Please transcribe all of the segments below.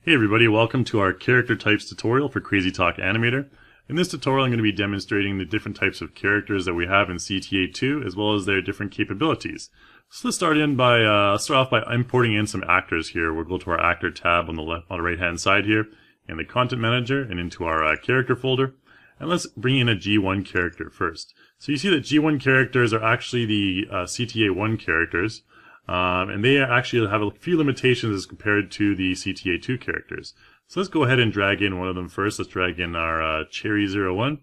Hey everybody, welcome to our character types tutorial for Crazy Talk Animator. In this tutorial I'm going to be demonstrating the different types of characters that we have in CTA2 as well as their different capabilities. So let's start off by importing in some actors here. We'll go to our actor tab on the right hand side here in the content manager and into our character folder. And let's bring in a G1 character first. So you see that G1 characters are actually the CTA1 characters. And they actually have a few limitations as compared to the CTA2 characters. So let's go ahead and drag in one of them first. Let's drag in our Cherry01.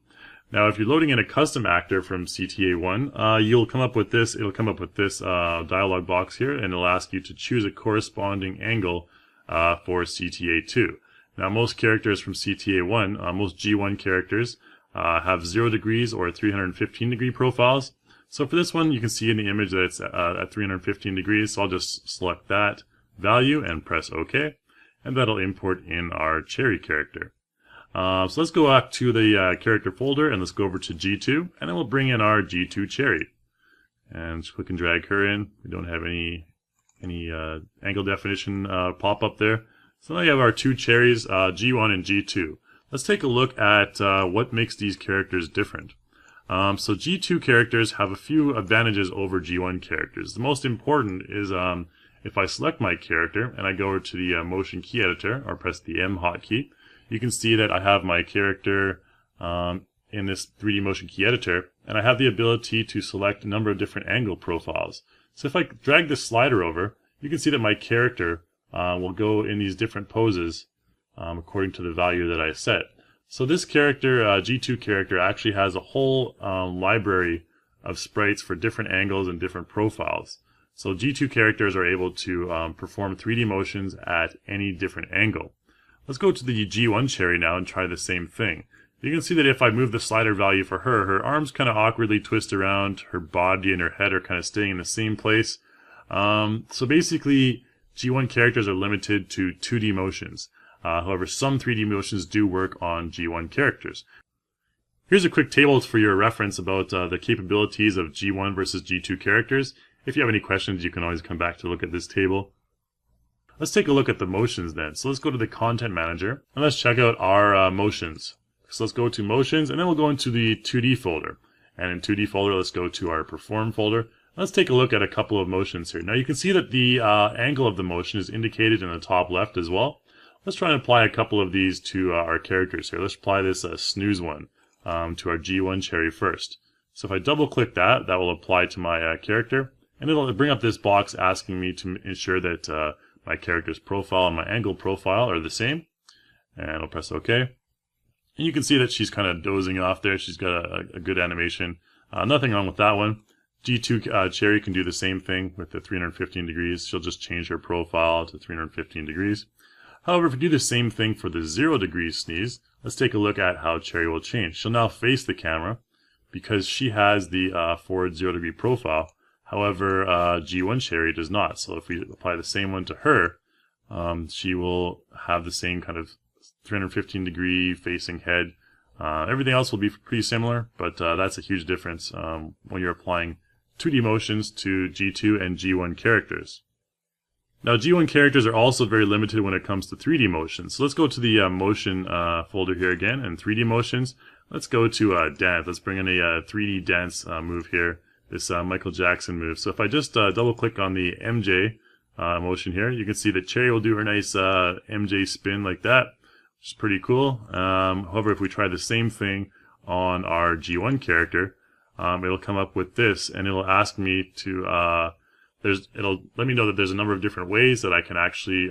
Now if you're loading in a custom actor from CTA1, you'll come up with this. It'll come up with this dialog box here, and it'll ask you to choose a corresponding angle for CTA2. Now most characters from CTA1, most G1 characters, have 0 degrees or 315 degree profiles. So for this one, you can see in the image that it's at 315 degrees, so I'll just select that value and press OK, and that'll import in our Cherry character. So let's go back to the character folder, and let's go over to G2, and then we'll bring in our G2 Cherry. And just click and drag her in. We don't have any angle definition pop up there. So now you have our two cherries, G1 and G2. Let's take a look at what makes these characters different. So G2 characters have a few advantages over G1 characters. The most important is if I select my character and I go over to the motion key editor or press the M hotkey, you can see that I have my character in this 3D motion key editor, and I have the ability to select a number of different angle profiles. So if I drag this slider over, you can see that my character will go in these different poses according to the value that I set. So this character, G2 character, actually has a whole library of sprites for different angles and different profiles. So G2 characters are able to perform 3D motions at any different angle. Let's go to the G1 Cherry now and try the same thing. You can see that if I move the slider value for her, her arms kind of awkwardly twist around, her body and her head are kind of staying in the same place. So basically, G1 characters are limited to 2D motions. However, some 3D motions do work on G1 characters. Here's a quick table for your reference about the capabilities of G1 versus G2 characters. If you have any questions, you can always come back to look at this table. Let's take a look at the motions then. So let's go to the Content Manager, and let's check out our motions. So let's go to Motions, and then we'll go into the 2D folder. And in 2D folder, let's go to our Perform folder. Let's take a look at a couple of motions here. Now you can see that the angle of the motion is indicated in the top left as well. Let's try and apply a couple of these to our characters here. Let's apply this snooze one to our G1 Cherry first. So if I double click that, that will apply to my character, and it'll bring up this box asking me to ensure that my character's profile and my angle profile are the same. And I'll press OK. And you can see that she's kind of dozing off there. She's got a good animation. Nothing wrong with that one. G2 Cherry can do the same thing with the 315 degrees. She'll just change her profile to 315 degrees. However, if we do the same thing for the 0 degrees sneeze, let's take a look at how Cherry will change. She'll now face the camera because she has the forward 0 degree profile. However, G1 Cherry does not. So if we apply the same one to her, she will have the same kind of 315 degree facing head. Everything else will be pretty similar, but that's a huge difference when you're applying 2D motions to G2 and G1 characters. Now G1 characters are also very limited when it comes to 3D motions. So let's go to the motion folder here again, and 3D motions. Let's go to dance. Let's bring in a 3D dance move here, this Michael Jackson move. So if I just double click on the MJ motion here, you can see that Cherry will do her nice MJ spin like that, which is pretty cool. However, if we try the same thing on our G1 character, it'll come up with this, and it'll ask me to it'll let me know that there's a number of different ways that I can actually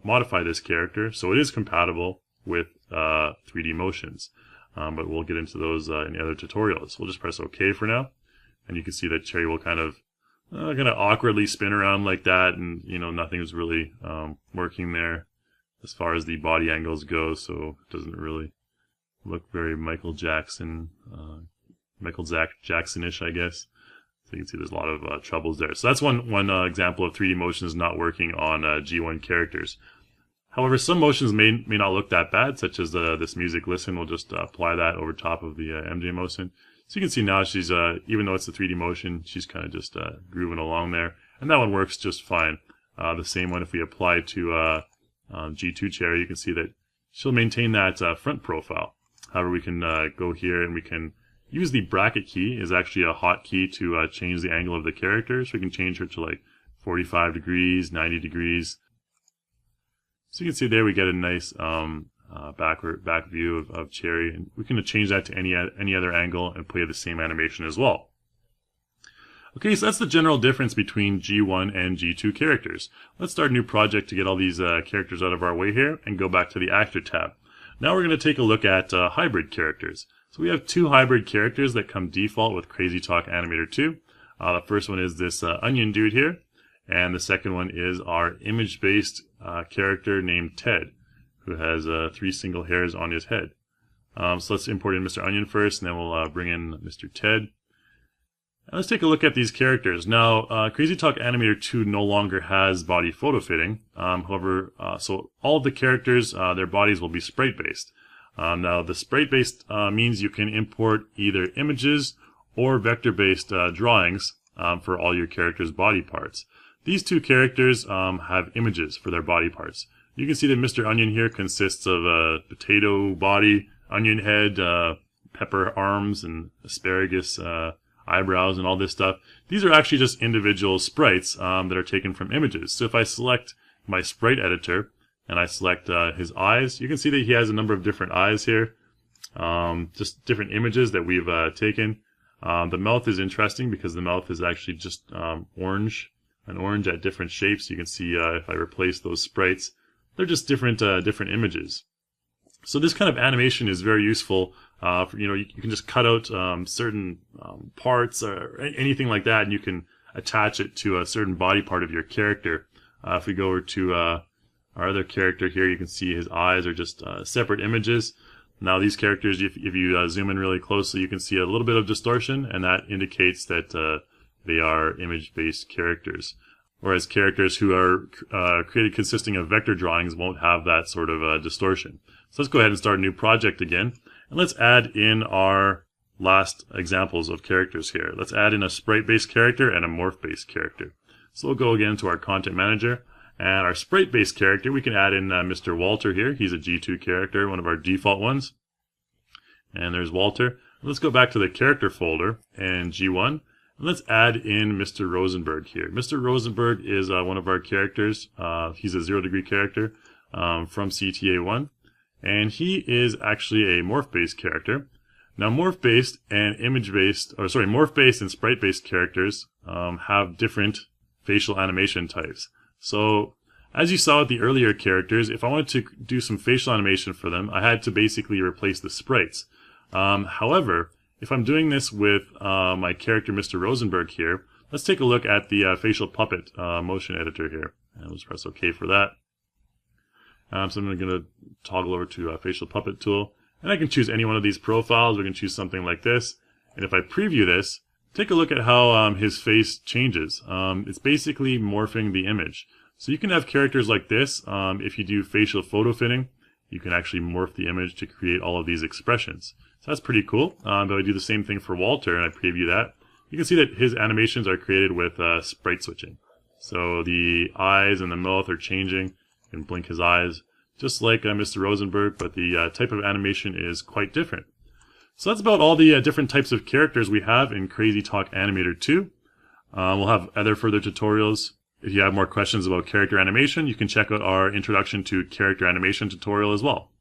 modify this character. So it is compatible with 3D motions, but we'll get into those in the other tutorials. We'll just press OK for now, and you can see that Cherry will kind of awkwardly spin around like that, and nothing's really working there as far as the body angles go. So it doesn't really look very Michael Jackson, Jackson-ish, I guess. So you can see there's a lot of troubles there. So that's one example of 3D motions not working on G1 characters. However, some motions may not look that bad, such as this music listen. We'll just apply that over top of the MJ motion. So you can see now she's, even though it's a 3D motion, she's kind of just grooving along there. And that one works just fine. The same one if we apply to G2 Cherry, you can see that she'll maintain that front profile. However, we can go here and we can use the bracket key. Is actually a hotkey to change the angle of the character. So we can change her to like 45 degrees, 90 degrees. So you can see there we get a nice back view of Cherry, and we can change that to any other angle and play the same animation as well. Okay, so that's the general difference between G1 and G2 characters. Let's start a new project to get all these characters out of our way here and go back to the Actor tab. Now we're going to take a look at hybrid characters. So we have two hybrid characters that come default with Crazy Talk Animator 2. The first one is this onion dude here, and the second one is our image-based character named Ted, who has 3 single hairs on his head. So let's import in Mr. Onion first, and then we'll bring in Mr. Ted. And let's take a look at these characters. Now, Crazy Talk Animator 2 no longer has body photo fitting. However, so all of the characters, their bodies will be sprite-based. Now, the sprite-based means you can import either images or vector-based drawings for all your characters' body parts. These two characters have images for their body parts. You can see that Mr. Onion here consists of a potato body, onion head, pepper arms, and asparagus eyebrows and all this stuff. These are actually just individual sprites that are taken from images. So if I select my sprite editor and I select his eyes, you can see that he has a number of different eyes here, just different images that we've taken. The mouth is interesting because the mouth is actually just orange, an orange at different shapes. You can see if I replace those sprites, they're just different images. So this kind of animation is very useful. You can just cut out certain parts or anything like that, and you can attach it to a certain body part of your character. If we go over to our other character here, you can see his eyes are just separate images. Now these characters, if you zoom in really closely, you can see a little bit of distortion, and that indicates that they are image-based characters. Whereas characters who are created consisting of vector drawings won't have that sort of distortion. So let's go ahead and start a new project again. And let's add in our last examples of characters here. Let's add in a sprite-based character and a morph-based character. So we'll go again to our content manager. And our sprite-based character, we can add in Mr. Walter here. He's a G2 character, one of our default ones. And there's Walter. Let's go back to the character folder and G1. Let's add in Mr. Rosenberg here. Mr. Rosenberg is one of our characters. He's a 0 degree character from CTA1. And he is actually a morph-based character. Now morph-based and morph-based and sprite-based characters have different facial animation types. So as you saw with the earlier characters, if I wanted to do some facial animation for them, I had to basically replace the sprites. However, if I'm doing this with my character Mr. Rosenberg here, let's take a look at the facial puppet motion editor here. And let's press OK for that. So I'm going to toggle over to Facial Puppet tool, and I can choose any one of these profiles. We can choose something like this, and if I preview this, take a look at how his face changes. It's basically morphing the image. So you can have characters like this. If you do facial photo fitting, you can actually morph the image to create all of these expressions. So that's pretty cool. But I do the same thing for Walter, and I preview that. You can see that his animations are created with sprite switching. So the eyes and the mouth are changing. You can blink his eyes, just like Mr. Rosenberg, but the type of animation is quite different. So that's about all the different types of characters we have in Crazy Talk Animator 2. We'll have other further tutorials. If you have more questions about character animation, you can check out our Introduction to Character Animation tutorial as well.